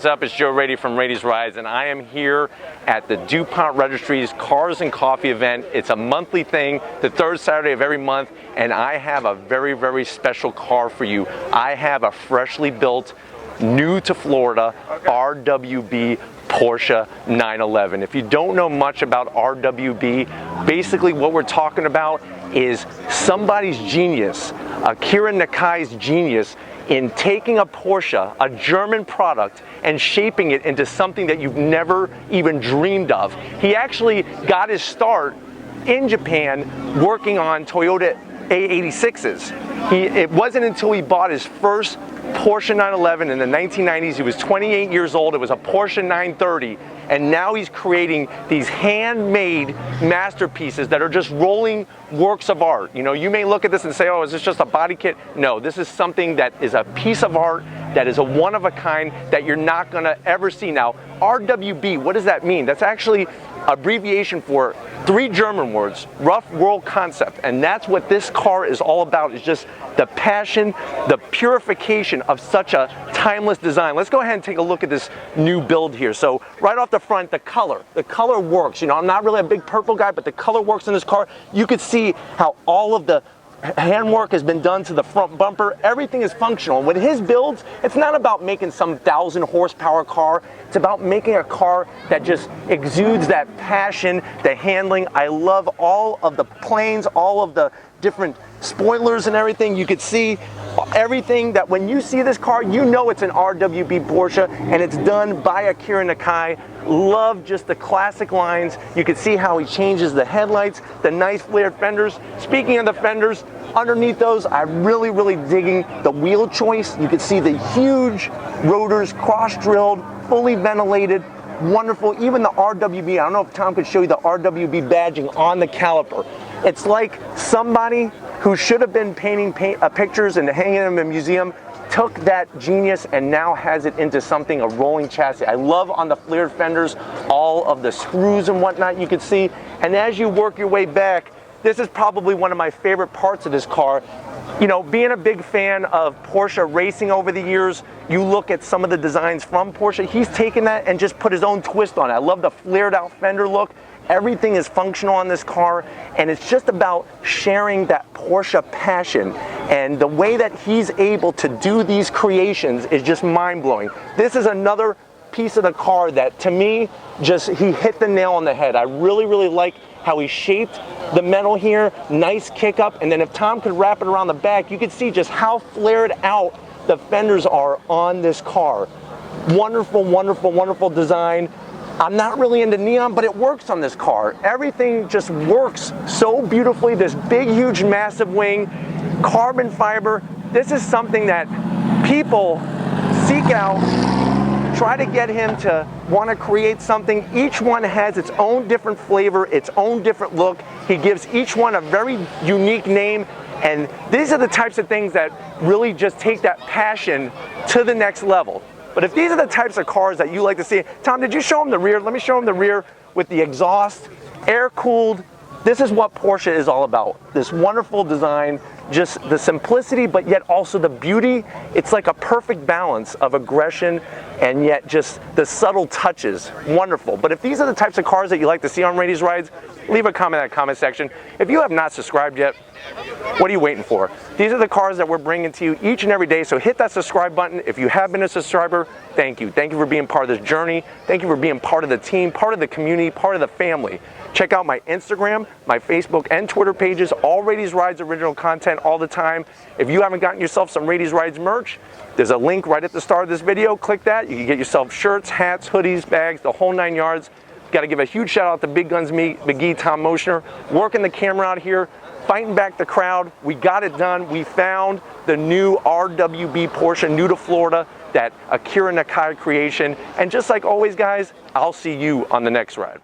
what's up? It's Joe Raiti from Raiti's Rides, and I am here at the DuPont Registry's Cars and Coffee event. It's a monthly thing, the third Saturday of every month, and I have a very, very special car for you. I have a freshly built, new to Florida, RWB Porsche 911. If you don't know much about RWB, basically what we're talking about is somebody's genius, Akira Naki's genius, in taking a Porsche, a German product, and shaping it into something that you've never even dreamed of. He actually got his start in Japan working on Toyota A86s. It wasn't until he bought his first Porsche 911 in the 1990s. He was 28 years old. It was a Porsche 930. And now he's creating these handmade masterpieces that are just rolling works of art. You know, you may look at this and say, oh, is this just a body kit? No, this is something that is a piece of art, that is a one of a kind that you're not gonna ever see. Now, RWB, what does that mean? That's actually abbreviation for three German words, rough world concept. And that's what this car is all about, is just the passion, the purification of such a timeless design. Let's go ahead and take a look at this new build here. So right off the front, the color works. You know, I'm not really a big purple guy, but the color works in this car. You could see how all of the handwork has been done to the front bumper. Everything is functional. With his builds, it's not about making some 1,000 horsepower car. It's about making a car that just exudes that passion, the handling. I love all of the planes, all of the different spoilers and everything. You could see everything that when you see this car, you know it's an RWB Porsche, and it's done by Akira Naki. Love just the classic lines. You can see how he changes the headlights, the nice flared fenders. Speaking of the fenders, underneath those, I'm really, really digging the wheel choice. You can see the huge rotors, cross-drilled, fully ventilated, wonderful. Even the RWB, I don't know if Tom could show you the RWB badging on the caliper. It's like somebody who should have been painting pictures and hanging them in a museum took that genius and now has it into something, a rolling chassis. I love on the flared fenders, all of the screws and whatnot you can see. And as you work your way back, this is probably one of my favorite parts of this car. You know, being a big fan of Porsche racing over the years, you look at some of the designs from Porsche, he's taken that and just put his own twist on it. I love the flared out fender look. Everything is functional on this car, and it's just about sharing that Porsche passion. And the way that he's able to do these creations is just mind-blowing. This is another piece of the car that, to me, he hit the nail on the head. I really, really like how he shaped the metal here, nice kick up, and then if Tom could wrap it around the back, you could see just how flared out the fenders are on this car. Wonderful, wonderful, wonderful design. I'm not really into neon, but it works on this car. Everything just works so beautifully. This big, huge, massive wing, carbon fiber. This is something that people seek out, try to get him to want to create something. Each one has its own different flavor, its own different look. He gives each one a very unique name. And these are the types of things that really just take that passion to the next level. But if these are the types of cars that you like to see, Tom, did you show him the rear? Let me show him the rear with the exhaust, air-cooled. This is what Porsche is all about. This wonderful design, just the simplicity, but yet also the beauty. It's like a perfect balance of aggression and yet just the subtle touches. Wonderful. But if these are the types of cars that you like to see on Raiti's Rides, leave a comment in the comment section. If you have not subscribed yet, what are you waiting for? These are the cars that we're bringing to you each and every day, so hit that subscribe button. If you have been a subscriber, thank you. Thank you for being part of this journey. Thank you for being part of the team, part of the community, part of the family. Check out my Instagram, my Facebook, and Twitter pages, all Raiti's Rides original content all the time. If you haven't gotten yourself some Raiti's Rides merch, there's a link right at the start of this video. Click that. You can get yourself shirts, hats, hoodies, bags, the whole 9 yards. Got to give a huge shout out to Big Guns McGee, Tom Moschner, working the camera out here, fighting back the crowd. We got it done. We found the new RWB Porsche, new to Florida, that Akira Naki creation. And just like always, guys, I'll see you on the next ride.